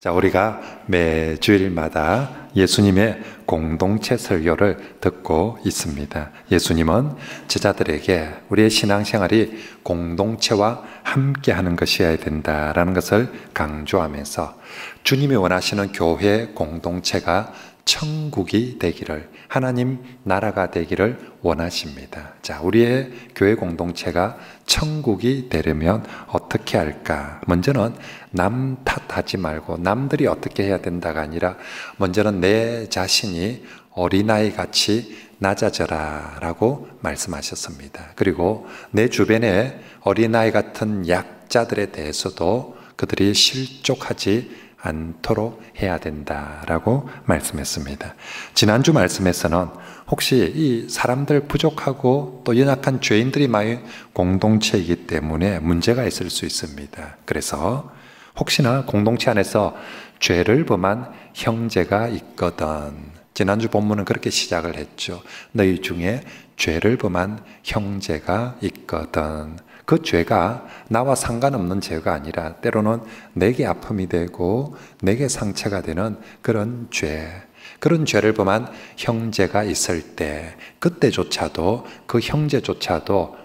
자, 우리가 매 주일마다 예수님의 공동체 설교를 듣고 있습니다. 예수님은 제자들에게 우리의 신앙생활이 공동체와 함께 하는 것이어야 된다라는 것을 강조하면서 주님이 원하시는 교회 공동체가 천국이 되기를, 하나님 나라가 되기를 원하십니다. 자, 우리의 교회 공동체가 천국이 되려면 어떻게 할까? 먼저는 남 탓하지 말고 남들이 어떻게 해야 된다가 아니라 먼저는 내 자신이 어린아이 같이 낮아져라 라고 말씀하셨습니다. 그리고 내 주변에 어린아이 같은 약자들에 대해서도 그들이 실족하지 않도록 해야 된다라고 말씀했습니다. 지난주 말씀에서는 혹시 이 사람들 부족하고 또 연약한 죄인들이 많이 공동체이기 때문에 문제가 있을 수 있습니다. 그래서 혹시나 공동체 안에서 죄를 범한 형제가 있거든, 지난주 본문은 그렇게 시작을 했죠. 너희 중에 죄를 범한 형제가 있거든. 그 죄가 나와 상관없는 죄가 아니라 때로는 내게 아픔이 되고 내게 상처가 되는 그런 죄, 그런 죄를 범한 형제가 있을 때 그때조차도 그 형제조차도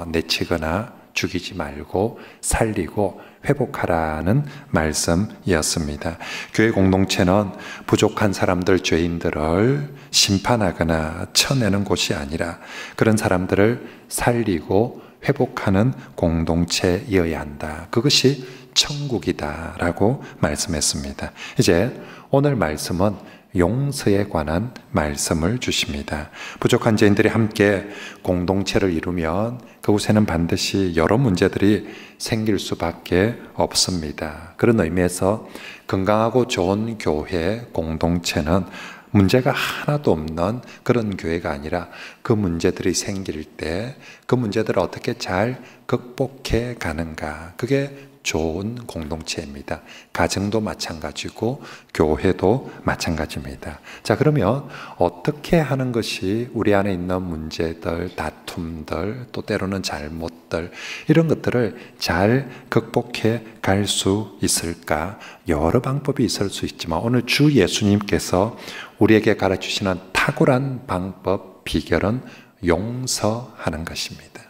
내치거나 죽이지 말고 살리고 회복하라는 말씀이었습니다. 교회 공동체는 부족한 사람들, 죄인들을 심판하거나 쳐내는 곳이 아니라 그런 사람들을 살리고 회복하는 공동체이어야 한다. 그것이 천국이다라고 말씀했습니다. 이제 오늘 말씀은 용서에 관한 말씀을 주십니다. 부족한 죄인들이 함께 공동체를 이루면 그곳에는 반드시 여러 문제들이 생길 수밖에 없습니다. 그런 의미에서 건강하고 좋은 교회 공동체는 문제가 하나도 없는 그런 교회가 아니라 그 문제들이 생길 때 그 문제들을 어떻게 잘 극복해 가는가, 그게 좋은 공동체입니다. 가정도 마찬가지고 교회도 마찬가지입니다. 자, 그러면 어떻게 하는 것이 우리 안에 있는 문제들, 다툼들, 또 때로는 잘못들, 이런 것들을 잘 극복해 갈 수 있을까? 여러 방법이 있을 수 있지만 오늘 주 예수님께서 우리에게 가르치시는 탁월한 방법, 비결은 용서하는 것입니다.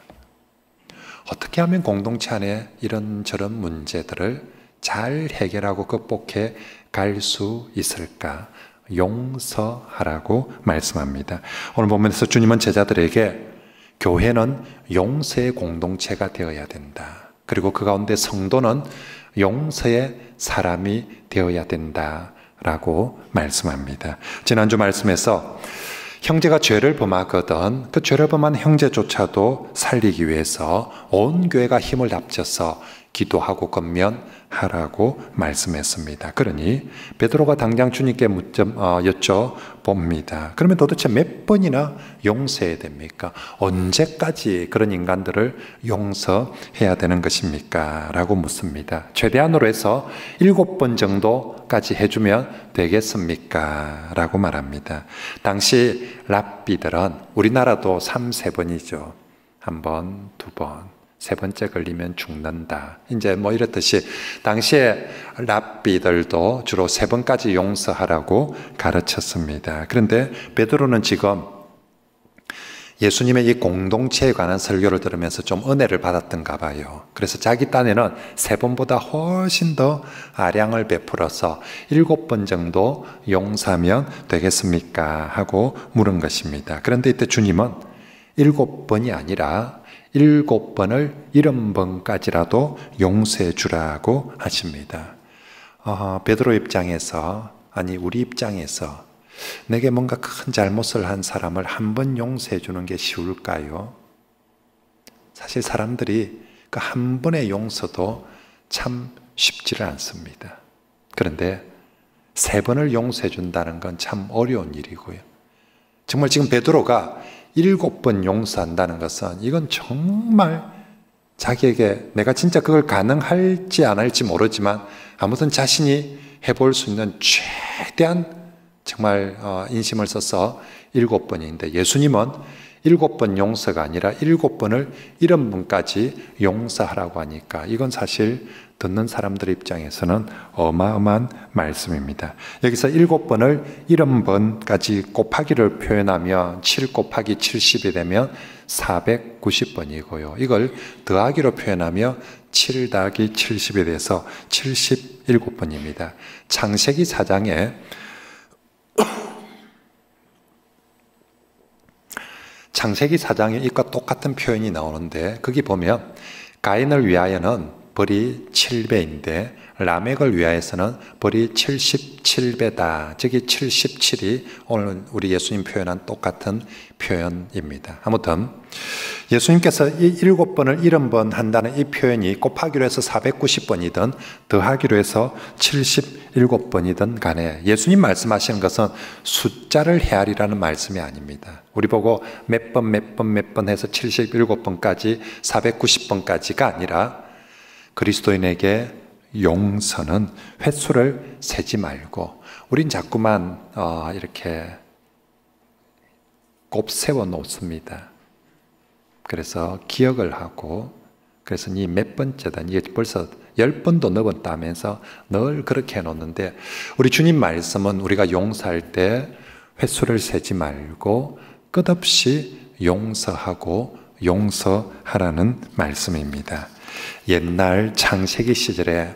어떻게 하면 공동체 안에 이런저런 문제들을 잘 해결하고 극복해 갈 수 있을까? 용서하라고 말씀합니다. 오늘 본문에서 주님은 제자들에게 교회는 용서의 공동체가 되어야 된다. 그리고 그 가운데 성도는 용서의 사람이 되어야 된다라고 말씀합니다. 지난주 말씀에서 형제가 죄를 범하거든 그 죄를 범한 형제조차도 살리기 위해서 온 교회가 힘을 합쳐서 기도하고 권면하라고 말씀했습니다. 그러니 베드로가 당장 주님께 여쭤봅니다. 그러면 도대체 몇 번이나 용서해야 됩니까? 언제까지 그런 인간들을 용서해야 되는 것입니까? 라고 묻습니다. 최대한으로 해서 7번 정도까지 해주면 되겠습니까? 라고 말합니다. 당시 랍비들은 우리나라도 3-4번이죠. 1번, 2번. 세 번째 걸리면 죽는다. 이제 뭐 이렇듯이 당시에 랍비들도 주로 3번까지 용서하라고 가르쳤습니다. 그런데 베드로는 지금 예수님의 이 공동체에 관한 설교를 들으면서 좀 은혜를 받았던가 봐요. 그래서 자기 딴에는 3번보다 훨씬 더 아량을 베풀어서 7번 정도 용서하면 되겠습니까? 하고 물은 것입니다. 그런데 이때 주님은 7번이 아니라 7번을 70번까지라도 용서해 주라고 하십니다. 베드로 입장에서, 아니 우리 입장에서 내게 뭔가 큰 잘못을 한 사람을 한 번 용서해 주는 게 쉬울까요? 사실 사람들이 그 한 번의 용서도 참 쉽지를 않습니다. 그런데 3번을 용서해 준다는 건 참 어려운 일이고요. 정말 지금 베드로가 7번 용서한다는 것은 이건 정말 자기에게 내가 진짜 그걸 가능할지 안 할지 모르지만 아무튼 자신이 해볼 수 있는 최대한 정말 인심을 써서 7번인데 예수님은 7번 용서가 아니라 7번을 잃은 분까지 용서하라고 하니까 이건 사실 듣는 사람들 입장에서는 어마어마한 말씀입니다. 여기서 7번을 잃은 번까지 곱하기를 표현하면 7 곱하기 70이 되면 490번이고요. 이걸 더하기로 표현하며 7 더하기 70에 대해서 77번입니다. 창세기 4장에 창세기 4장에 이과 똑같은 표현이 나오는데 거기 보면 가인을 위하여는 벌이 7배인데 라멕을 위하여서는 벌이 77배다. 저기 77이 오늘 우리 예수님 표현한 똑같은 표현입니다. 아무튼 예수님께서 이 7번을 70번 한다는 이 표현이 곱하기로 해서 490번이든 더하기로 해서 77번이든 간에 예수님 말씀하시는 것은 숫자를 헤아리라는 말씀이 아닙니다. 우리 보고 몇 번 해서 77번까지 490번까지가 아니라 그리스도인에게 용서는 횟수를 세지 말고 우린 자꾸만 이렇게 곱세워 놓습니다. 그래서 기억을 하고 그래서 니 몇 번째다. 이게 벌써 10번도 넘었다 하면서 늘 그렇게 해놓는데 우리 주님 말씀은 우리가 용서할 때 횟수를 세지 말고 끝없이 용서하고 용서하라는 말씀입니다. 옛날 창세기 시절에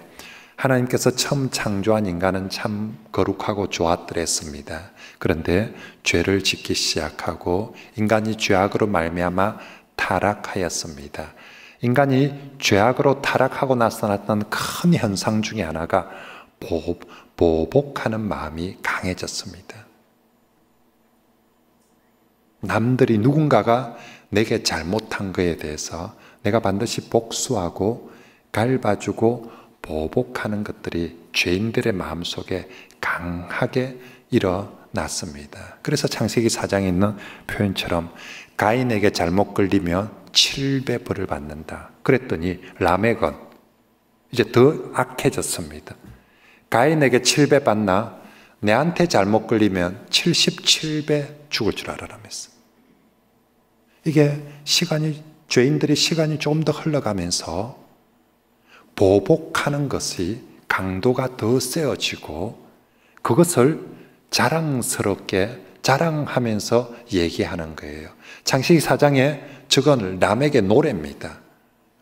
하나님께서 처음 창조한 인간은 참 거룩하고 좋았더랬습니다. 그런데 죄를 짓기 시작하고 인간이 죄악으로 말미암아 타락하였습니다. 인간이 죄악으로 타락하고 나타났던 큰 현상 중에 하나가 보복하는 마음이 강해졌습니다. 남들이 누군가가 내게 잘못한 것에 대해서 내가 반드시 복수하고 갚아주고 보복하는 것들이 죄인들의 마음속에 강하게 일어났습니다. 그래서 창세기 4장에 있는 표현처럼 가인에게 잘못 걸리면 7배 벌을 받는다. 그랬더니 라멕은 이제 더 악해졌습니다. 가인에게 7배 받나? 내한테 잘못 걸리면 77배 죽을 줄 알아라면서. 이게 죄인들이 시간이 조금 더 흘러가면서 보복하는 것이 강도가 더 세어지고 그것을 자랑스럽게 자랑하면서 얘기하는 거예요. 창세기 4장에 저건 라멕의 노래입니다.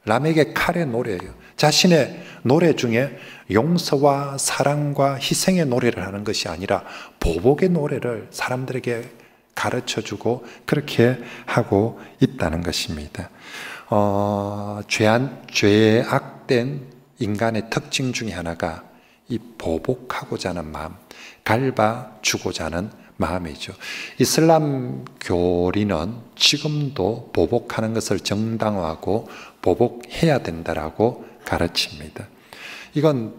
라멕의 칼의 노래예요. 자신의 노래 중에 용서와 사랑과 희생의 노래를 하는 것이 아니라 보복의 노래를 사람들에게 가르쳐주고 그렇게 하고 있다는 것입니다. 죄악된 인간의 특징 중에 하나가 이 보복하고자 하는 마음, 갚아주고자 하는 마음이죠. 이슬람 교리는 지금도 보복하는 것을 정당화하고 보복해야 된다라고 가르칩니다. 이건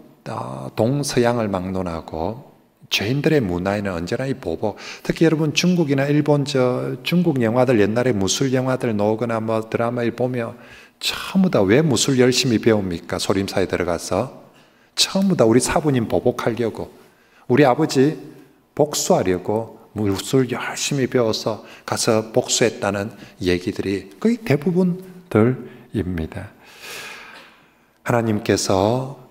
동서양을 막론하고 죄인들의 문화에는 언제나 이 보복, 특히 여러분 중국이나 일본 중국 영화들 옛날에 무술 영화들 나오거나 뭐 드라마를 보면 전부 다 왜 무술 열심히 배웁니까? 소림사에 들어가서 전부 다 우리 사부님 보복하려고, 우리 아버지 복수하려고 무술 열심히 배워서 가서 복수했다는 얘기들이 거의 대부분들입니다. 하나님께서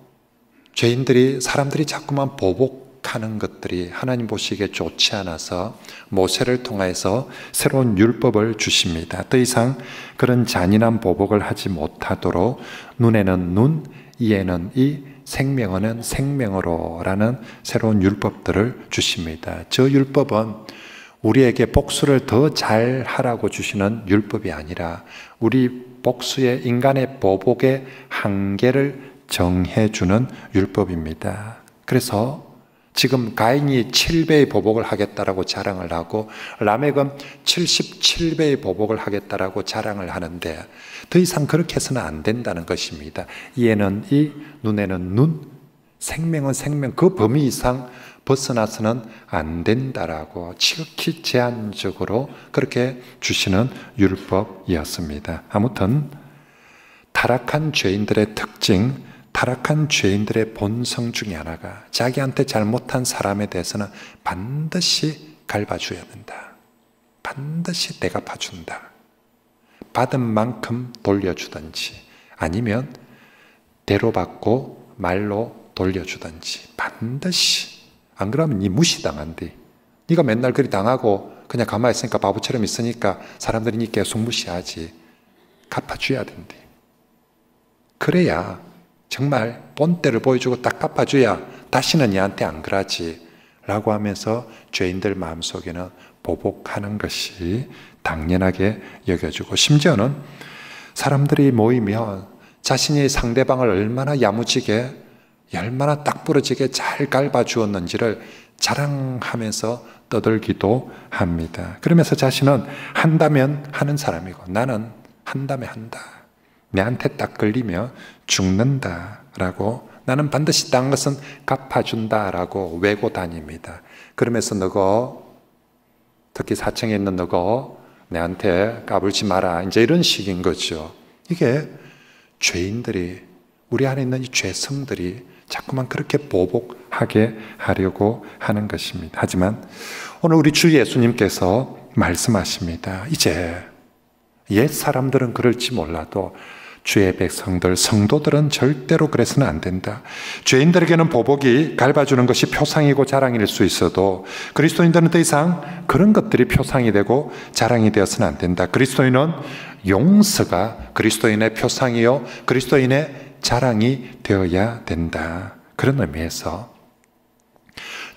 사람들이 자꾸만 보복하는 것들이 하나님 보시기에 좋지 않아서 모세를 통해서 새로운 율법을 주십니다. 더 이상 그런 잔인한 보복을 하지 못하도록 눈에는 눈, 이에는 이, 생명어는 생명어로 라는 새로운 율법들을 주십니다. 저 율법은 우리에게 복수를 더 잘하라고 주시는 율법이 아니라 우리 복수의 인간의 보복의 한계를 정해주는 율법입니다. 그래서 지금 가인이 7배의 보복을 하겠다라고 자랑을 하고 라멕은 77배의 보복을 하겠다라고 자랑을 하는데 더 이상 그렇게 해서는 안 된다는 것입니다. 이에는 이, 눈에는 눈, 생명은 생명, 그 범위 이상 벗어나서는 안 된다라고 지극히 제한적으로 그렇게 주시는 율법이었습니다. 아무튼 타락한 죄인들의 특징, 타락한 죄인들의 본성 중에 하나가 자기한테 잘못한 사람에 대해서는 반드시 갚아줘야 된다. 반드시 대갚아준다. 받은 만큼 돌려주든지 아니면 대로 받고 말로 돌려주든지 반드시, 안 그러면 니 무시당한대. 네가 맨날 그리 당하고 그냥 가만히 있으니까 바보처럼 있으니까 사람들이 니 계속 무시하지. 갚아줘야 된대. 그래야 정말 본때를 보여주고 딱 갚아줘야 다시는 얘한테 안 그러지 라고 하면서 죄인들 마음속에는 보복하는 것이 당연하게 여겨지고, 심지어는 사람들이 모이면 자신이 상대방을 얼마나 야무지게, 얼마나 딱 부러지게 잘 갈아주었는지를 자랑하면서 떠들기도 합니다. 그러면서 자신은 한다면 하는 사람이고 나는 한다면 한다. 내한테 딱 걸리면 죽는다라고, 나는 반드시 딴 것은 갚아준다라고 외고 다닙니다. 그러면서 너고, 특히 사층에 있는 너고 내한테 까불지 마라, 이제 이런 식인 거죠. 이게 죄인들이, 우리 안에 있는 이 죄성들이 자꾸만 그렇게 보복하게 하려고 하는 것입니다. 하지만 오늘 우리 주 예수님께서 말씀하십니다. 이제 옛 사람들은 그럴지 몰라도 주의 백성들, 성도들은 절대로 그래서는 안 된다. 죄인들에게는 보복이 갚아주는 것이 표상이고 자랑일 수 있어도 그리스도인들은 더 이상 그런 것들이 표상이 되고 자랑이 되어서는 안 된다. 그리스도인은 용서가 그리스도인의 표상이요 그리스도인의 자랑이 되어야 된다. 그런 의미에서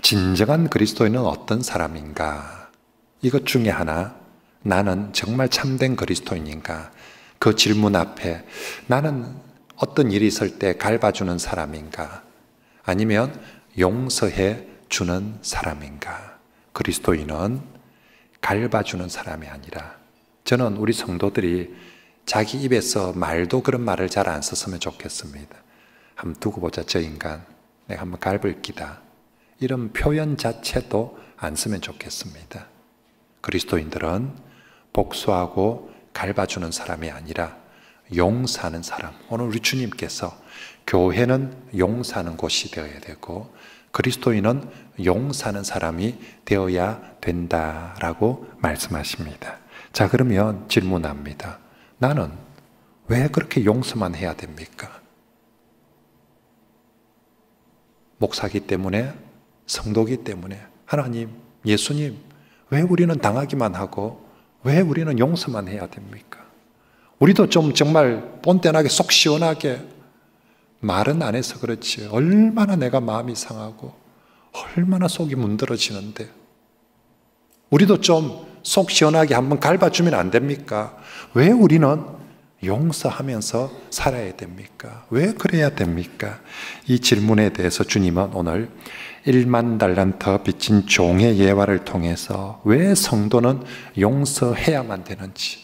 진정한 그리스도인은 어떤 사람인가? 이것 중에 하나, 나는 정말 참된 그리스도인인가? 그 질문 앞에 나는 어떤 일이 있을 때 갚아주는 사람인가? 아니면 용서해 주는 사람인가? 그리스도인은 갚아주는 사람이 아니라, 저는 우리 성도들이 자기 입에서 말도 그런 말을 잘 안 썼으면 좋겠습니다. 한번 두고 보자, 저 인간 내가 한번 갚을 기다, 이런 표현 자체도 안 쓰면 좋겠습니다. 그리스도인들은 복수하고 갚아주는 사람이 아니라 용서하는 사람. 오늘 우리 주님께서 교회는 용서하는 곳이 되어야 되고 그리스도인은 용서하는 사람이 되어야 된다라고 말씀하십니다. 자, 그러면 질문합니다. 나는 왜 그렇게 용서만 해야 됩니까? 목사기 때문에, 성도기 때문에, 하나님, 예수님, 왜 우리는 당하기만 하고 왜 우리는 용서만 해야 됩니까? 우리도 좀 정말 본때나게 속 시원하게 말은 안 해서 그렇지 얼마나 내가 마음이 상하고 얼마나 속이 문드러지는데, 우리도 좀 속 시원하게 한번 갚아주면 안 됩니까? 왜 우리는 용서하면서 살아야 됩니까? 왜 그래야 됩니까? 이 질문에 대해서 주님은 오늘 1만 달란트 빚진 종의 예화를 통해서 왜 성도는 용서해야만 되는지,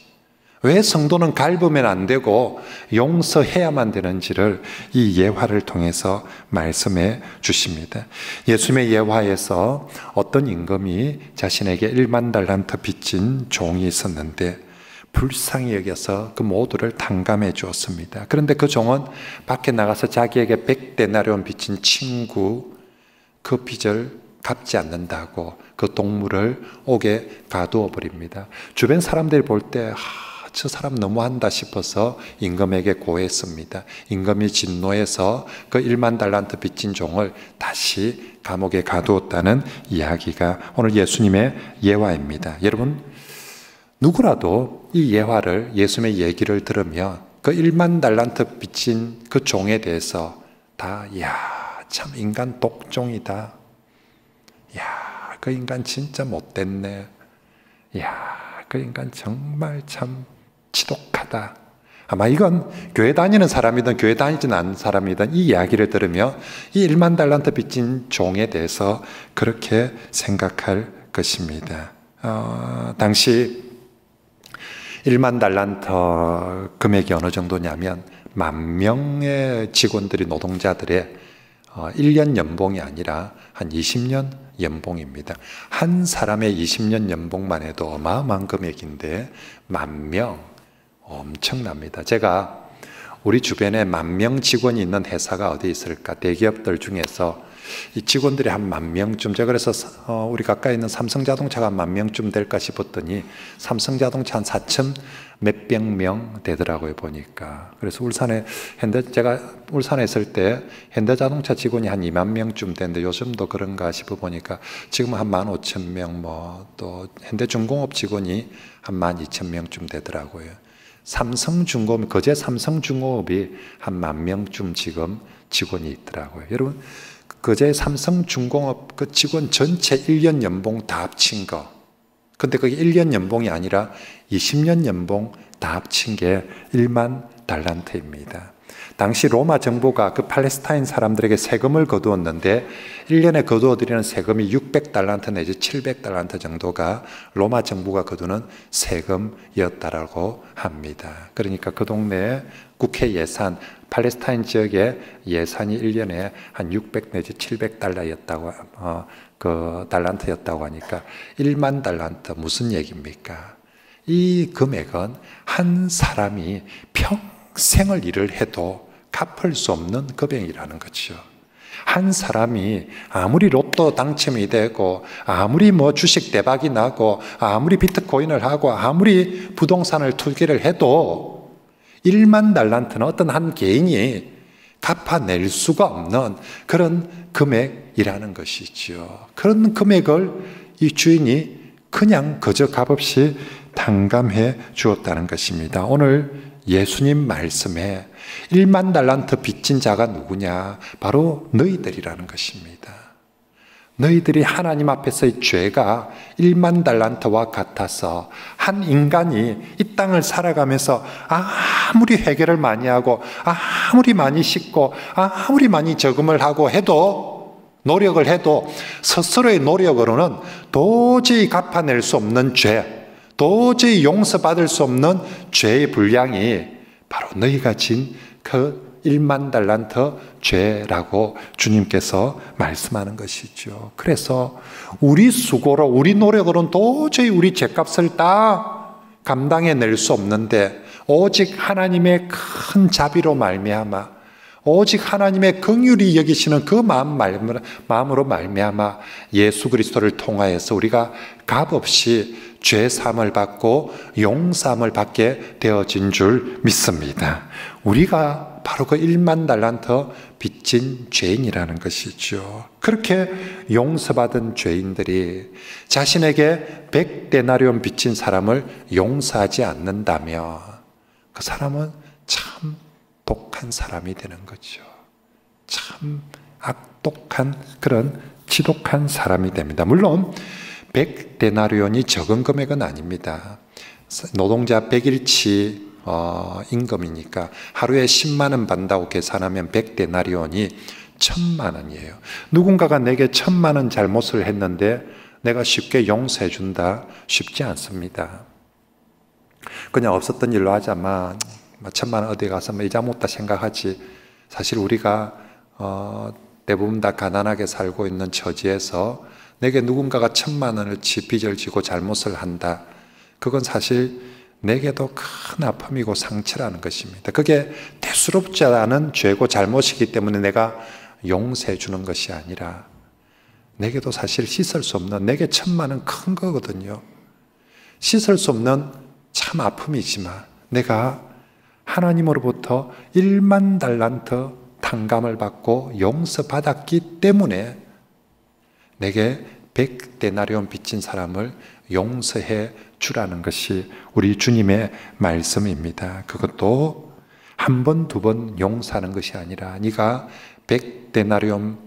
왜 성도는 갚으면 안 되고 용서해야만 되는지를 이 예화를 통해서 말씀해 주십니다. 예수님의 예화에서 어떤 임금이 자신에게 1만 달란트 빚진 종이 있었는데 불쌍히 여겨서 그 모두를 탕감해 주었습니다. 그런데 그 종은 밖에 나가서 자기에게 100데나리온 빚진 친구 그 빚을 갚지 않는다고 그 동물을 옥에 가두어 버립니다. 주변 사람들이 볼 때 저 사람 너무한다 싶어서 임금에게 고했습니다. 임금이 진노해서 그 1만 달란트 빚진 종을 다시 감옥에 가두었다는 이야기가 오늘 예수님의 예화입니다. 여러분, 누구라도 이 예화를, 예수님의 얘기를 들으면 그 1만 달란트 빚진 그 종에 대해서 다, 참 인간 독종이다. 그 인간 진짜 못됐네. 그 인간 정말 참 지독하다. 아마 이건 교회 다니는 사람이든 교회 다니지 않는 사람이든 이 이야기를 들으면 이 1만 달란트 빚진 종에 대해서 그렇게 생각할 것입니다. 당시 1만 달란트 금액이 어느 정도냐면 10,000명의 직원들이, 노동자들의 1년 연봉이 아니라 한 20년 연봉입니다. 한 사람의 20년 연봉만 해도 어마어마한 금액인데 10,000명, 엄청납니다. 제가 우리 주변에 10,000명 직원이 있는 회사가 어디 있을까? 대기업들 중에서 이 직원들이 한 10,000명쯤, 제가 그래서 우리 가까이 있는 삼성자동차가 한 10,000명쯤 될까 싶었더니 삼성자동차 한 4천 몇백 명 되더라고요, 보니까. 그래서 제가 울산에 있을 때 현대자동차 직원이 한 20,000명쯤 되는데 요즘도 그런가 싶어 보니까 지금 한 15,000명, 또 현대중공업 직원이 한 12,000명쯤 되더라고요. 거제 삼성중공업이 한 10,000명쯤 지금 직원이 있더라고요. 여러분, 거제 삼성중공업 그 직원 전체 1년 연봉 다 합친 거. 근데 그게 1년 연봉이 아니라 20년 연봉 다 합친 게 1만 달란트입니다. 당시 로마 정부가 그 팔레스타인 사람들에게 세금을 거두었는데 1년에 거두어들이는 세금이 600달란트 내지 700달란트 정도가 로마 정부가 거두는 세금이었다라고 합니다. 그러니까 그 동네에 국회 예산, 팔레스타인 지역의 예산이 1년에 한 600 내지 700달러였다고, 그 달란트였다고 하니까 1만 달란트 무슨 얘기입니까? 이 금액은 한 사람이 평생을 일을 해도 갚을 수 없는 금액이라는 거죠. 한 사람이 아무리 로또 당첨이 되고 아무리 주식 대박이 나고 아무리 비트코인을 하고 아무리 부동산을 투기를 해도 1만 달란트는 어떤 한 개인이 갚아낼 수가 없는 그런 금액이라는 것이죠. 그런 금액을 이 주인이 그냥 그저 값없이 탕감해 주었다는 것입니다. 오늘 예수님 말씀에 1만 달란트 빚진 자가 누구냐? 바로 너희들이라는 것입니다. 너희들이 하나님 앞에서의 죄가 1만 달란트와 같아서 한 인간이 이 땅을 살아가면서 아무리 회개를 많이 하고 아무리 많이 씻고 아무리 많이 저금을 하고 해도 노력을 해도 스스로의 노력으로는 도저히 갚아낼 수 없는 죄, 도저히 용서받을 수 없는 죄의 분량이 바로 너희가 진 그 1만 달란트 죄라고 주님께서 말씀하는 것이죠. 그래서 우리 수고로 우리 노력으로는 도저히 우리 죄값을 다 감당해낼 수 없는데 오직 하나님의 큰 자비로 말미암아 오직 하나님의 긍휼히 여기시는 그 마음으로 말미암아 예수 그리스도를 통하여서 우리가 값없이 죄 사함을 받고 용서함을 받게 되어진 줄 믿습니다. 우리가 바로 그 1만 달란트 빚진 죄인이라는 것이죠. 그렇게 용서받은 죄인들이 자신에게 100데나리온 빚진 사람을 용서하지 않는다면 그 사람은 참 독한 사람이 되는 거죠. 참 악독한 그런 지독한 사람이 됩니다. 물론 100데나리온이 적은 금액은 아닙니다. 노동자 100일치 임금이니까 하루에 10만 원 받는다고 계산하면 100데나리온이 1,000만 원이에요. 누군가가 내게 1,000만 원 잘못을 했는데 내가 쉽게 용서해 준다? 쉽지 않습니다. 그냥 없었던 일로 하자마 1,000만 원 어디 가서 이자 못다 생각하지. 사실 우리가 대부분 다 가난하게 살고 있는 처지에서 내게 누군가가 1,000만 원을 빚을 지고 잘못을 한다. 그건 사실 내게도 큰 아픔이고 상처라는 것입니다. 그게 대수롭지 않은 죄고 잘못이기 때문에 내가 용서해 주는 것이 아니라 내게도 사실 씻을 수 없는, 내게 1,000만 원 큰 거거든요. 씻을 수 없는 참 아픔이지만 내가 하나님으로부터 1만 달란트 탕감을 받고 용서받았기 때문에 내게 100데나리온 빚진 사람을 용서해 주라는 것이 우리 주님의 말씀입니다. 그것도 한 번, 두 번 용서하는 것이 아니라 네가 100데나리온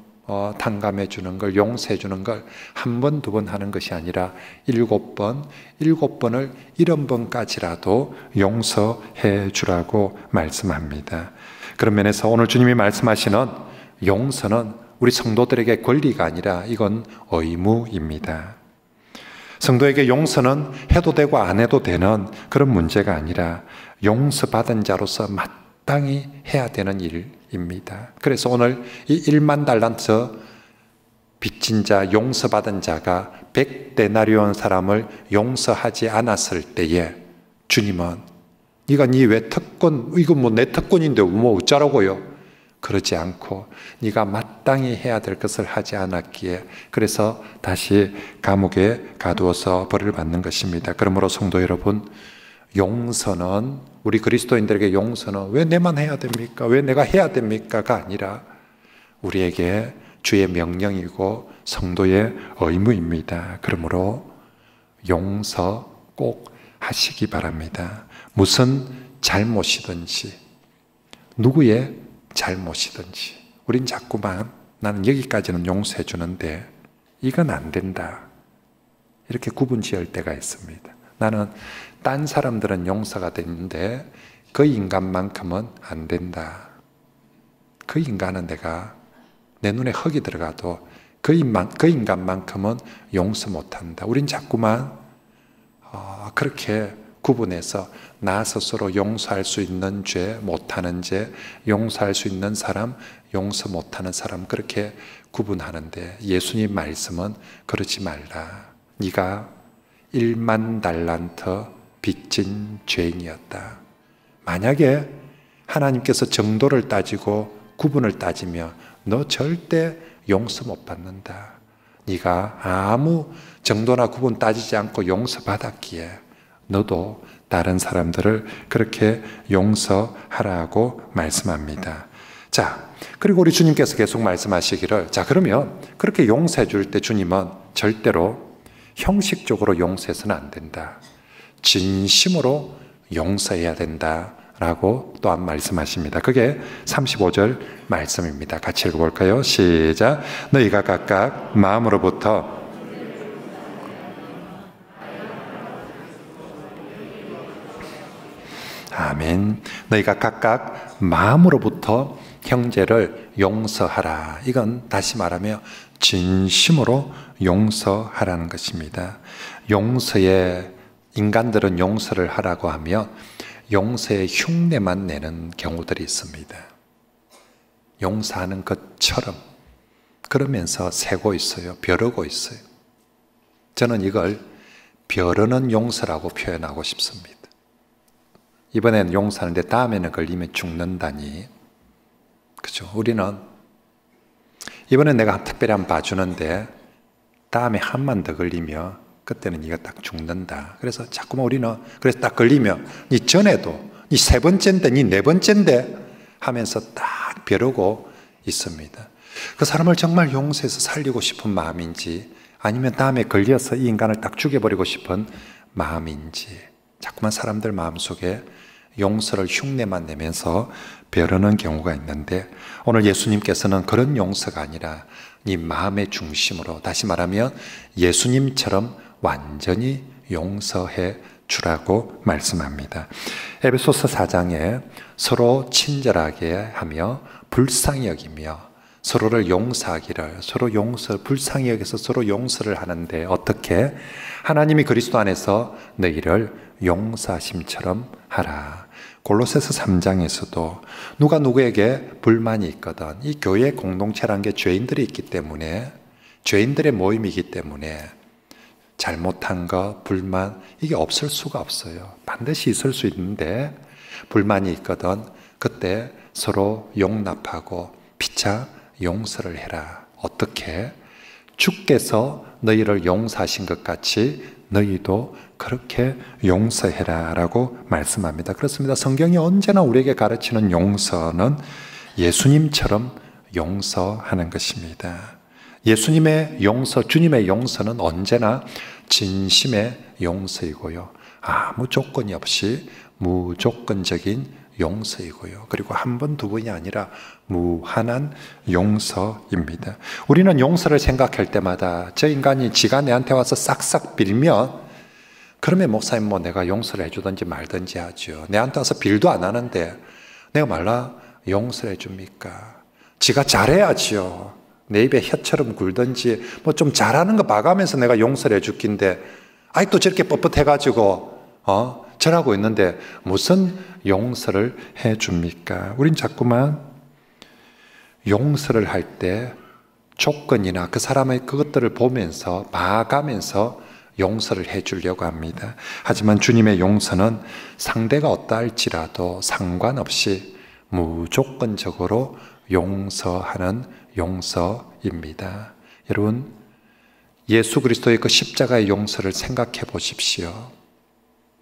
탕감해 주는 걸, 용서해 주는 걸 한 번, 두 번 하는 것이 아니라 7번, 7번을 70번까지라도 용서해 주라고 말씀합니다. 그런 면에서 오늘 주님이 말씀하시는 용서는 우리 성도들에게 권리가 아니라 이건 의무입니다. 성도에게 용서는 해도 되고 안 해도 되는 그런 문제가 아니라 용서받은 자로서 마땅히 해야 되는 일입니다. 그래서 오늘 이 1만 달란트 빚진 자, 용서받은 자가 100데나리온 사람을 용서하지 않았을 때에 주님은 네가 왜 특권, 이거 내 특권인데 어쩌라고요? 그러지 않고 네가 마땅히 해야 될 것을 하지 않았기에 그래서 다시 감옥에 가두어서 벌을 받는 것입니다. 그러므로 성도 여러분, 용서는, 우리 그리스도인들에게 용서는 왜 내만 해야 됩니까? 왜 내가 해야 됩니까?가 아니라 우리에게 주의 명령이고 성도의 의무입니다. 그러므로 용서 꼭 하시기 바랍니다. 무슨 잘못이든지, 누구의 잘못이든지 우린 자꾸만 나는 여기까지는 용서해 주는데 이건 안 된다, 이렇게 구분 지을 때가 있습니다. 나는 딴 사람들은 용서가 되는데 그 인간만큼은 안 된다. 그 인간은 내가 내 눈에 흙이 들어가도 그 인간만큼은 용서 못한다. 우린 자꾸만 그렇게 구분해서 나 스스로 용서할 수 있는 죄, 못하는 죄, 용서할 수 있는 사람, 용서 못하는 사람, 그렇게 구분하는데 예수님 말씀은 그러지 말라. 네가 1만 달란트 빚진 죄인이었다. 만약에 하나님께서 정도를 따지고 구분을 따지며 너 절대 용서 못 받는다. 네가 아무 정도나 구분 따지지 않고 용서받았기에 너도 다른 사람들을 그렇게 용서하라고 말씀합니다. 자, 그리고 우리 주님께서 계속 말씀하시기를, 자, 그러면 그렇게 용서해 줄 때 주님은 절대로 형식적으로 용서해서는 안 된다. 진심으로 용서해야 된다 라고 또한 말씀하십니다. 그게 35절 말씀입니다. 같이 읽어볼까요? 시작. 너희가 각각 마음으로부터 아멘. 너희가 각각 마음으로부터 형제를 용서하라. 이건 다시 말하며 진심으로 용서하라는 것입니다. 인간들은 용서를 하라고 하면 용서의 흉내만 내는 경우들이 있습니다. 용서하는 것처럼 그러면서 세고 있어요. 벼르고 있어요. 저는 이걸 벼르는 용서라고 표현하고 싶습니다. 이번에는 용서하는데 다음에는 걸리면 죽는다니. 그죠? 우리는 이번엔 내가 특별히 한번 봐주는데 다음에 한만 더 걸리면 그때는 네가 딱 죽는다. 그래서 자꾸만 우리는 그래서 딱 걸리면 네 전에도 네 세 번째인데 네 네 번째인데 하면서 딱 벼르고 있습니다. 그 사람을 정말 용서해서 살리고 싶은 마음인지 아니면 다음에 걸려서 이 인간을 딱 죽여버리고 싶은 마음인지 자꾸만 사람들 마음속에 용서를 흉내만 내면서 벼르는 경우가 있는데 오늘 예수님께서는 그런 용서가 아니라 네 마음의 중심으로, 다시 말하면 예수님처럼 완전히 용서해 주라고 말씀합니다. 에베소서 4장에 서로 친절하게 하며 불쌍히 여기며 서로를 용서하기를, 불쌍히 여기서 서로 용서를 하는데 어떻게? 하나님이 그리스도 안에서 너희를 용서하심처럼 하라. 골로새서 3장에서도 누가 누구에게 불만이 있거든, 이 교회 공동체란 게 죄인들이 있기 때문에, 죄인들의 모임이기 때문에 잘못한 거, 불만, 이게 없을 수가 없어요. 반드시 있을 수 있는데 불만이 있거든, 그때 서로 용납하고 피차 용서를 해라. 어떻게? 주께서 너희를 용서하신 것 같이 너희도 그렇게 용서해라 라고 말씀합니다. 그렇습니다. 성경이 언제나 우리에게 가르치는 용서는 예수님처럼 용서하는 것입니다. 예수님의 용서, 주님의 용서는 언제나 진심의 용서이고요, 아무 조건이 없이 무조건적인 용서이고요, 그리고 한 번, 두 번이 아니라 무한한 용서입니다. 우리는 용서를 생각할 때마다 저 인간이 지가 내한테 와서 싹싹 빌면 그러면 목사님 뭐 내가 용서를 해주든지 말든지 하죠. 내한테 와서 빌도 안 하는데 내가 말라 용서를 해줍니까? 지가 잘해야지요. 내 입에 혀처럼 굴든지 뭐 좀 잘하는 거 봐가면서 내가 용서를 해줄긴데 아직도 저렇게 뻣뻣해가지고 절하고 있는데 무슨 용서를 해줍니까? 우린 자꾸만 용서를 할 때 조건이나 그 사람의 그것들을 보면서 봐가면서 용서를 해주려고 합니다. 하지만 주님의 용서는 상대가 어떠할지라도 상관없이 무조건적으로 용서하는 용서입니다. 여러분, 예수 그리스도의 그 십자가의 용서를 생각해 보십시오.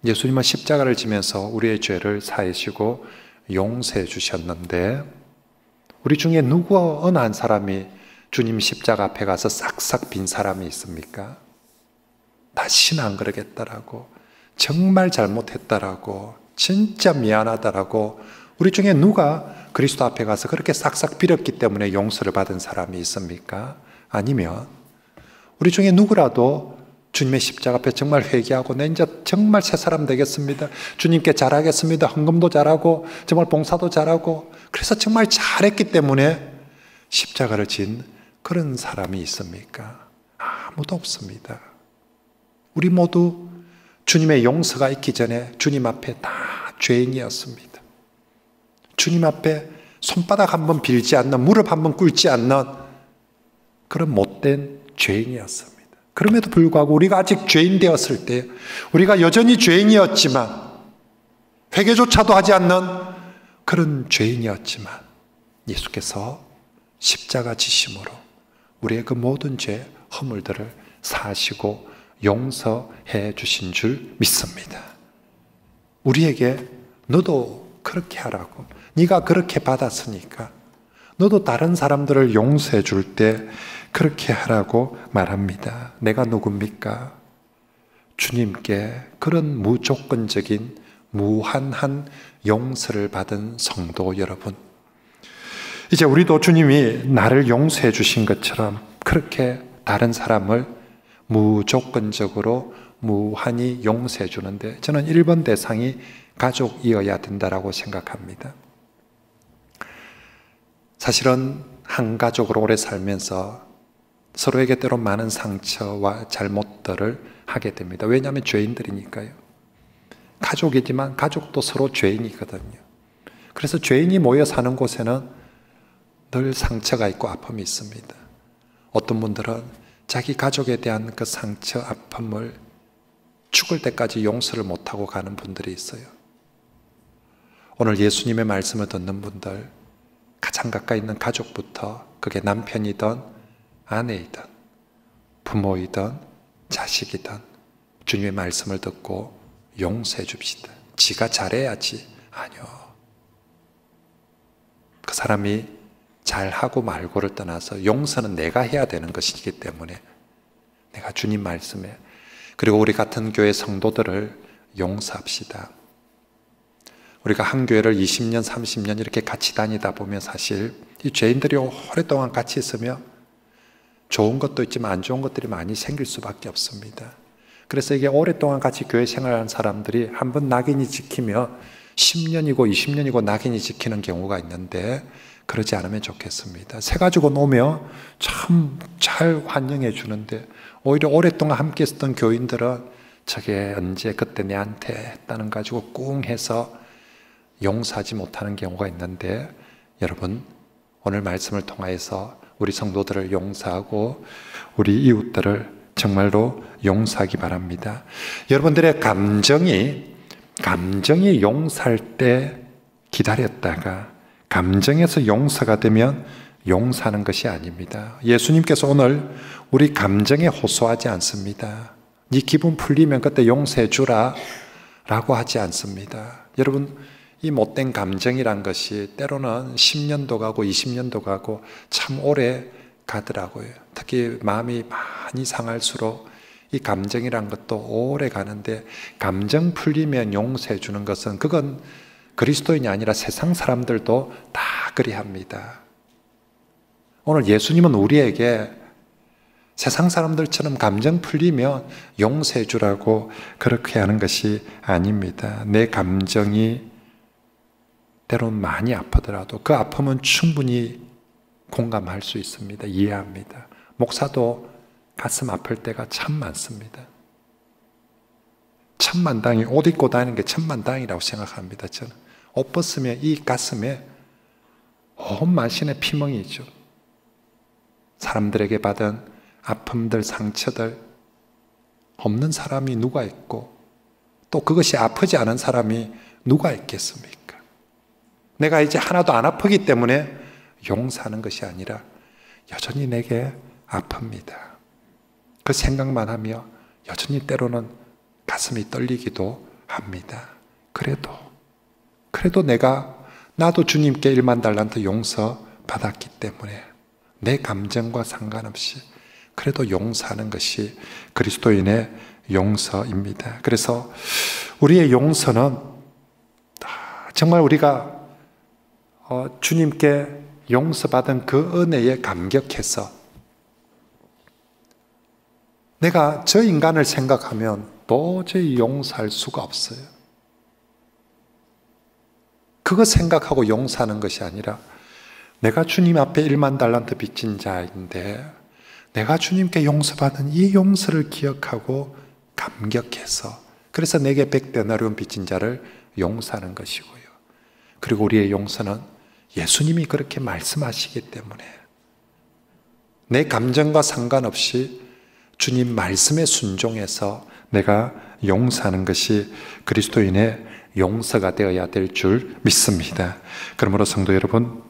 예수님은 십자가를 지면서 우리의 죄를 사하시고 용서해 주셨는데, 우리 중에 누구 어느 한 사람이 주님 십자가 앞에 가서 싹싹 빈 사람이 있습니까? 다시는 안 그러겠다라고, 정말 잘못했다라고, 진짜 미안하다라고, 우리 중에 누가 그리스도 앞에 가서 그렇게 싹싹 빌었기 때문에 용서를 받은 사람이 있습니까? 아니면 우리 중에 누구라도 주님의 십자가 앞에 정말 회개하고, 내 이제 정말 새 사람 되겠습니다, 주님께 잘하겠습니다, 헌금도 잘하고 정말 봉사도 잘하고, 그래서 정말 잘했기 때문에 십자가를 진 그런 사람이 있습니까? 아무도 없습니다. 우리 모두 주님의 용서가 있기 전에 주님 앞에 다 죄인이었습니다. 주님 앞에 손바닥 한번 빌지 않는, 무릎 한번 꿇지 않는 그런 못된 죄인이었습니다. 그럼에도 불구하고 우리가 아직 죄인 되었을 때, 우리가 여전히 죄인이었지만, 회개조차도 하지 않는 그런 죄인이었지만, 예수께서 십자가 지심으로 우리의 그 모든 죄, 허물들을 사하시고 용서해 주신 줄 믿습니다. 우리에게 너도 그렇게 하라고, 네가 그렇게 받았으니까 너도 다른 사람들을 용서해 줄 때 그렇게 하라고 말합니다. 내가 누굽니까? 주님께 그런 무조건적인 무한한 용서를 받은 성도 여러분, 이제 우리도 주님이 나를 용서해 주신 것처럼 그렇게 다른 사람을 무조건적으로 무한히 용서해 주는데, 저는 1번 대상이 가족이어야 된다고 생각합니다. 사실은 한 가족으로 오래 살면서 서로에게 때로 많은 상처와 잘못들을 하게 됩니다. 왜냐하면 죄인들이니까요. 가족이지만 가족도 서로 죄인이거든요. 그래서 죄인이 모여 사는 곳에는 늘 상처가 있고 아픔이 있습니다. 어떤 분들은 자기 가족에 대한 그 상처, 아픔을 죽을 때까지 용서를 못하고 가는 분들이 있어요. 오늘 예수님의 말씀을 듣는 분들, 가장 가까이 있는 가족부터, 그게 남편이든 아내이든 부모이든 자식이든 주님의 말씀을 듣고 용서해 줍시다. 지가 잘해야지. 아니요. 그 사람이 잘하고 말고를 떠나서 용서는 내가 해야 되는 것이기 때문에 내가 주님 말씀에, 그리고 우리 같은 교회 성도들을 용서합시다. 우리가 한 교회를 20년, 30년 이렇게 같이 다니다 보면 사실 이 죄인들이 오랫동안 같이 있으면 좋은 것도 있지만 안 좋은 것들이 많이 생길 수밖에 없습니다. 그래서 이게 오랫동안 같이 교회 생활하는 사람들이 한번 낙인이 찍히면 10년이고 20년이고 낙인이 찍히는 경우가 있는데, 그러지 않으면 좋겠습니다. 새 가족은 오면 참 잘 환영해 주는데, 오히려 오랫동안 함께 있었던 교인들은 저게 언제 그때 내한테 했다는 가지고 꿍 해서 용서하지 못하는 경우가 있는데, 여러분 오늘 말씀을 통하여서 우리 성도들을 용서하고 우리 이웃들을 정말로 용서하기 바랍니다. 여러분들의 감정이 용서할 때 기다렸다가 감정에서 용서가 되면 용서하는 것이 아닙니다. 예수님께서 오늘 우리 감정에 호소하지 않습니다. 네 기분 풀리면 그때 용서해 주라 라고 하지 않습니다. 여러분, 이 못된 감정이란 것이 때로는 10년도 가고 20년도 가고 참 오래 가더라고요. 특히 마음이 많이 상할수록 이 감정이란 것도 오래 가는데, 감정 풀리면 용서해 주는 것은, 그건 그리스도인이 아니라 세상 사람들도 다 그리합니다. 오늘 예수님은 우리에게 세상 사람들처럼 감정 풀리면 용서해 주라고 그렇게 하는 것이 아닙니다. 내 감정이 때론 많이 아프더라도 그 아픔은 충분히 공감할 수 있습니다. 이해합니다. 목사도 가슴 아플 때가 참 많습니다. 천만당이, 옷 입고 다니는 게 천만당이라고 생각합니다. 저는 옷 벗으면 이 가슴에 온 만신의 피멍이 있죠. 사람들에게 받은 아픔들, 상처들, 없는 사람이 누가 있고 또 그것이 아프지 않은 사람이 누가 있겠습니까? 내가 이제 하나도 안 아프기 때문에 용서하는 것이 아니라 여전히 내게 아픕니다. 그 생각만 하며 여전히 때로는 가슴이 떨리기도 합니다. 그래도 나도 주님께 1만 달란트 용서 받았기 때문에 내 감정과 상관없이 그래도 용서하는 것이 그리스도인의 용서입니다. 그래서 우리의 용서는 정말 우리가 주님께 용서받은 그 은혜에 감격해서 내가 저 인간을 생각하면 도저히 용서할 수가 없어요. 그거 생각하고 용서하는 것이 아니라 내가 주님 앞에 1만 달란트 빚진 자인데 내가 주님께 용서받은 이 용서를 기억하고 감격해서 그래서 내게 100데나리온 빚진 자를 용서하는 것이고요. 그리고 우리의 용서는 예수님이 그렇게 말씀하시기 때문에 내 감정과 상관없이 주님 말씀에 순종해서 내가 용서하는 것이 그리스도인의 용서가 되어야 될 줄 믿습니다. 그러므로 성도 여러분,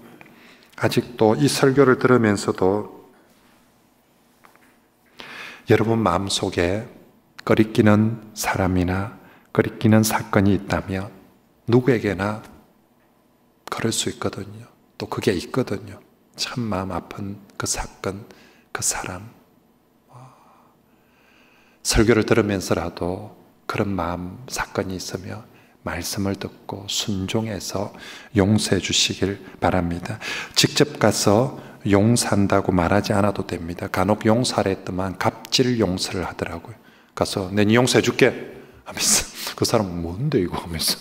아직도 이 설교를 들으면서도 여러분 마음속에 꺼리끼는 사람이나 꺼리끼는 사건이 있다면 누구에게나 그럴 수 있거든요. 또 그게 있거든요. 참 마음 아픈 그 사건, 그 사람. 설교를 들으면서라도 그런 마음, 사건이 있으면 말씀을 듣고 순종해서 용서해 주시길 바랍니다. 직접 가서 용서한다고 말하지 않아도 됩니다. 간혹 용서하려 했더만 갑질 용서를 하더라고요. 가서 내가 용서해 줄게 하면서 그 사람은 뭔데 이거 하면서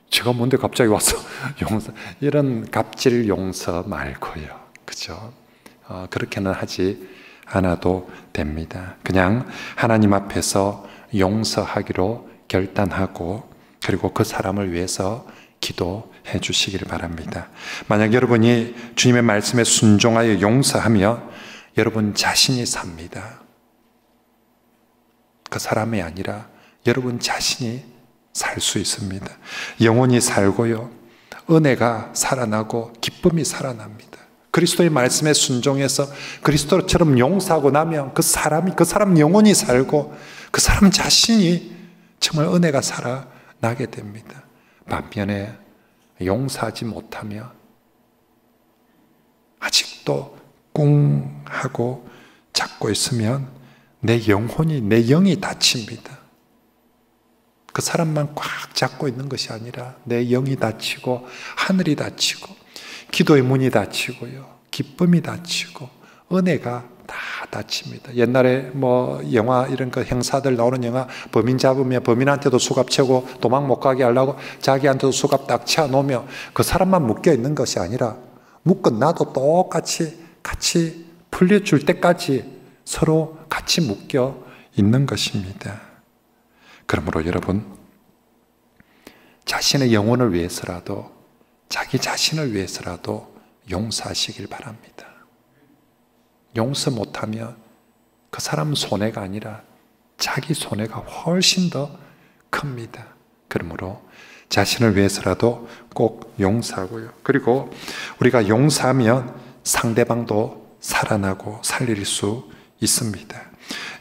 제가 뭔데 갑자기 와서 용서, 이런 갑질 용서 말고요. 그죠? 그렇게는 하지 않아도 됩니다. 그냥 하나님 앞에서 용서하기로 결단하고 그리고 그 사람을 위해서 기도해 주시길 바랍니다. 만약 여러분이 주님의 말씀에 순종하여 용서하면 여러분 자신이 삽니다. 그 사람이 아니라 여러분 자신이 살 수 있습니다. 영혼이 살고요. 은혜가 살아나고 기쁨이 살아납니다. 그리스도의 말씀에 순종해서 그리스도처럼 용서하고 나면 그 사람 영혼이 살고 그 사람 자신이 정말 은혜가 살아나게 됩니다. 반면에 용서하지 못하면 아직도 꿍 하고 잡고 있으면 내 영이 다칩니다. 그 사람만 꽉 잡고 있는 것이 아니라 내 영이 다치고 하늘이 다치고 기도의 문이 닫히고요. 기쁨이 닫히고 은혜가 다 닫힙니다. 옛날에 영화 이런 거 형사들 나오는 영화 범인 잡으면 범인한테도 수갑 채고 도망 못 가게 하려고 자기한테도 수갑 딱 채워 놓으며 그 사람만 묶여 있는 것이 아니라 묶어놔도 똑같이 같이 풀려줄 때까지 서로 같이 묶여 있는 것입니다. 그러므로 여러분 자신의 영혼을 위해서라도 자기 자신을 위해서라도 용서하시길 바랍니다. 용서 못하면 그 사람 손해가 아니라 자기 손해가 훨씬 더 큽니다. 그러므로 자신을 위해서라도 꼭 용서하고요. 그리고 우리가 용서하면 상대방도 살아나고 살릴 수 있습니다.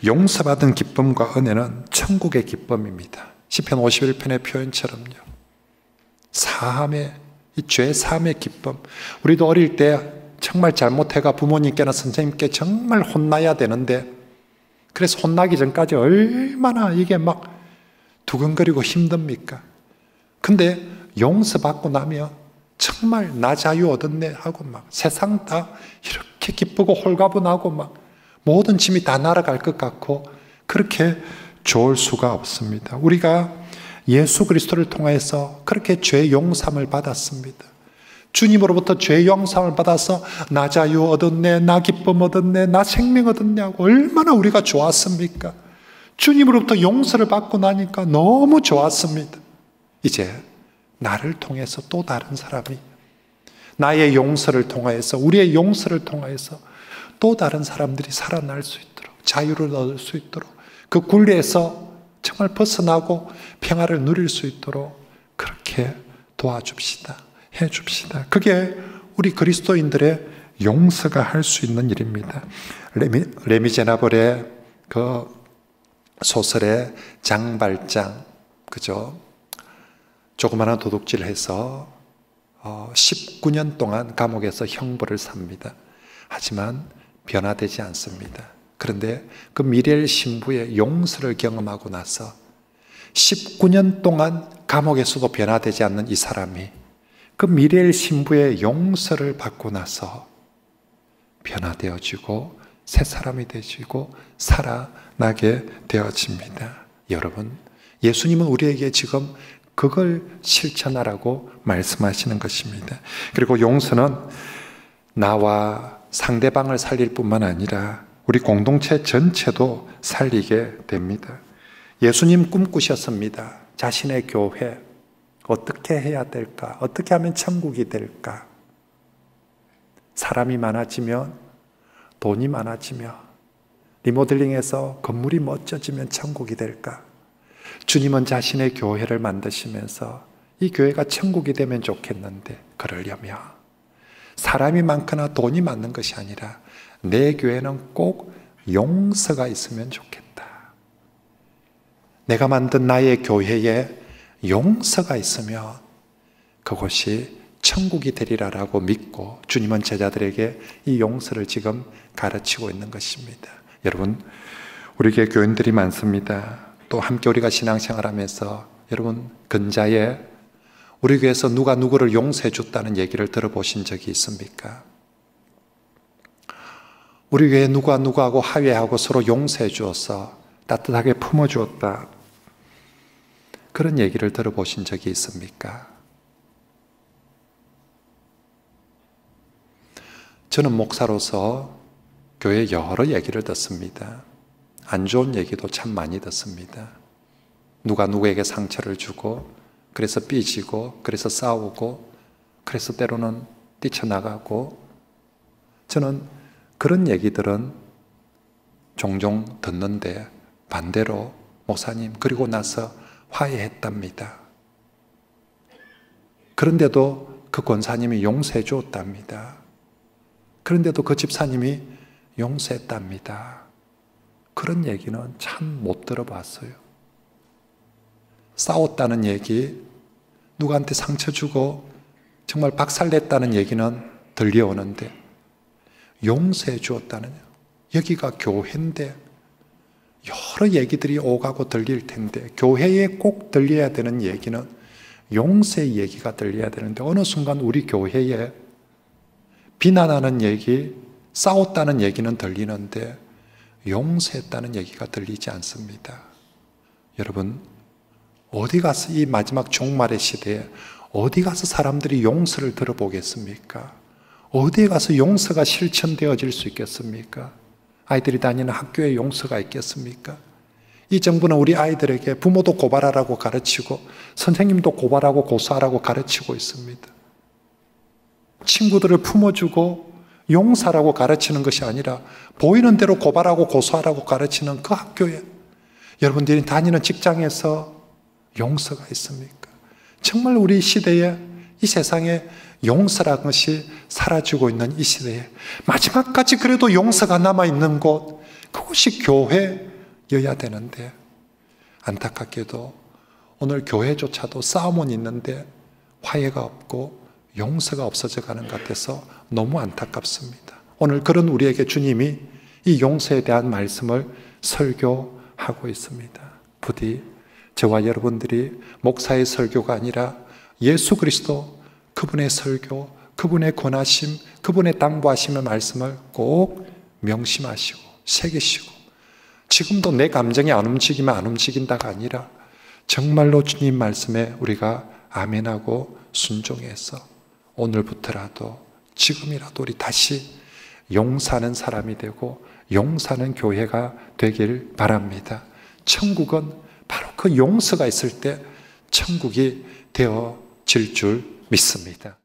용서받은 기쁨과 은혜는 천국의 기쁨입니다. 시편 51편의 표현처럼요. 이 죄 사함의 기쁨. 우리도 어릴 때 정말 잘못해가 부모님께나 선생님께 정말 혼나야 되는데 그래서 혼나기 전까지 얼마나 이게 막 두근거리고 힘듭니까? 근데 용서받고 나면 정말 나 자유 얻었네 하고 막 세상 다 이렇게 기쁘고 홀가분하고 막 모든 짐이 다 날아갈 것 같고 그렇게 좋을 수가 없습니다. 우리가 예수 그리스도를 통해서 그렇게 죄 용서함을 받았습니다. 주님으로부터 죄 용서함을 받아서 나 자유 얻었네, 나 기쁨 얻었네, 나 생명 얻었냐고 얼마나 우리가 좋았습니까? 주님으로부터 용서를 받고 나니까 너무 좋았습니다. 이제 나를 통해서 또 다른 사람이 나의 용서를 통해서 우리의 용서를 통해서 또 다른 사람들이 살아날 수 있도록 자유를 얻을 수 있도록 그 굴레에서 정말 벗어나고 평화를 누릴 수 있도록 그렇게 도와줍시다. 해줍시다. 그게 우리 그리스도인들의 용서가 할 수 있는 일입니다. 레미 제나블의 그 소설의 장발장, 그죠? 조그마한 도둑질을 해서 19년 동안 감옥에서 형벌을 삽니다. 하지만 변화되지 않습니다. 그런데 그 미리엘 신부의 용서를 경험하고 나서 19년 동안 감옥에서도 변화되지 않는 이 사람이 그 미리엘 신부의 용서를 받고 나서 변화되어지고 새 사람이 되시고 살아나게 되어집니다. 여러분, 예수님은 우리에게 지금 그걸 실천하라고 말씀하시는 것입니다. 그리고 용서는 나와 상대방을 살릴 뿐만 아니라 우리 공동체 전체도 살리게 됩니다. 예수님 꿈꾸셨습니다. 자신의 교회 어떻게 해야 될까? 어떻게 하면 천국이 될까? 사람이 많아지면, 돈이 많아지면, 리모델링해서 건물이 멋져지면 천국이 될까? 주님은 자신의 교회를 만드시면서 이 교회가 천국이 되면 좋겠는데, 그러려면 사람이 많거나 돈이 많는 것이 아니라 내 교회는 꼭 용서가 있으면 좋겠다. 내가 만든 나의 교회에 용서가 있으면 그것이 천국이 되리라라고 믿고 주님은 제자들에게 이 용서를 지금 가르치고 있는 것입니다. 여러분, 우리 교인들이 많습니다. 또 함께 우리가 신앙생활하면서 여러분 근자에 우리 교회에서 누가 누구를 용서해 줬다는 얘기를 들어보신 적이 있습니까? 우리 교회에 누가 누구하고 화해하고 서로 용서해 주어서 따뜻하게 품어주었다, 그런 얘기를 들어보신 적이 있습니까? 저는 목사로서 교회 여러 얘기를 듣습니다. 안 좋은 얘기도 참 많이 듣습니다. 누가 누구에게 상처를 주고, 그래서 삐지고, 그래서 싸우고, 그래서 때로는 뛰쳐나가고, 저는 그런 얘기들은 종종 듣는데 반대로 목사님 그리고 나서 화해했답니다. 그런데도 그 권사님이 용서해 주었답니다. 그런데도 그 집사님이 용서했답니다. 그런 얘기는 참 못 들어봤어요. 싸웠다는 얘기, 누구한테 상처 주고 정말 박살냈다는 얘기는 들려오는데 용서해 주었다는, 여기가 교회인데 여러 얘기들이 오가고 들릴 텐데 교회에 꼭 들려야 되는 얘기는 용서의 얘기가 들려야 되는데 어느 순간 우리 교회에 비난하는 얘기, 싸웠다는 얘기는 들리는데 용서했다는 얘기가 들리지 않습니다. 여러분, 어디 가서 이 마지막 종말의 시대에 어디 가서 사람들이 용서를 들어보겠습니까? 어디에 가서 용서가 실천되어질 수 있겠습니까? 아이들이 다니는 학교에 용서가 있겠습니까? 이 정부는 우리 아이들에게 부모도 고발하라고 가르치고 선생님도 고발하고 고소하라고 가르치고 있습니다. 친구들을 품어주고 용서라고 가르치는 것이 아니라 보이는 대로 고발하고 고소하라고 가르치는 그 학교에, 여러분들이 다니는 직장에서 용서가 있습니까? 정말 우리 시대에, 이 세상에 용서라는 것이 사라지고 있는 이 시대에 마지막까지 그래도 용서가 남아있는 곳, 그것이 교회여야 되는데 안타깝게도 오늘 교회조차도 싸움은 있는데 화해가 없고 용서가 없어져 가는 것 같아서 너무 안타깝습니다. 오늘 그런 우리에게 주님이 이 용서에 대한 말씀을 설교하고 있습니다. 부디 저와 여러분들이 목사의 설교가 아니라 예수 그리스도 그분의 설교, 그분의 권하심, 그분의 당부하심의 말씀을 꼭 명심하시고 새기시고, 지금도 내 감정이 안 움직이면 안 움직인다가 아니라 정말로 주님 말씀에 우리가 아멘하고 순종해서 오늘부터라도, 지금이라도 우리 다시 용서하는 사람이 되고 용서하는 교회가 되길 바랍니다. 천국은 바로 그 용서가 있을 때 천국이 되어질 줄 믿습니다.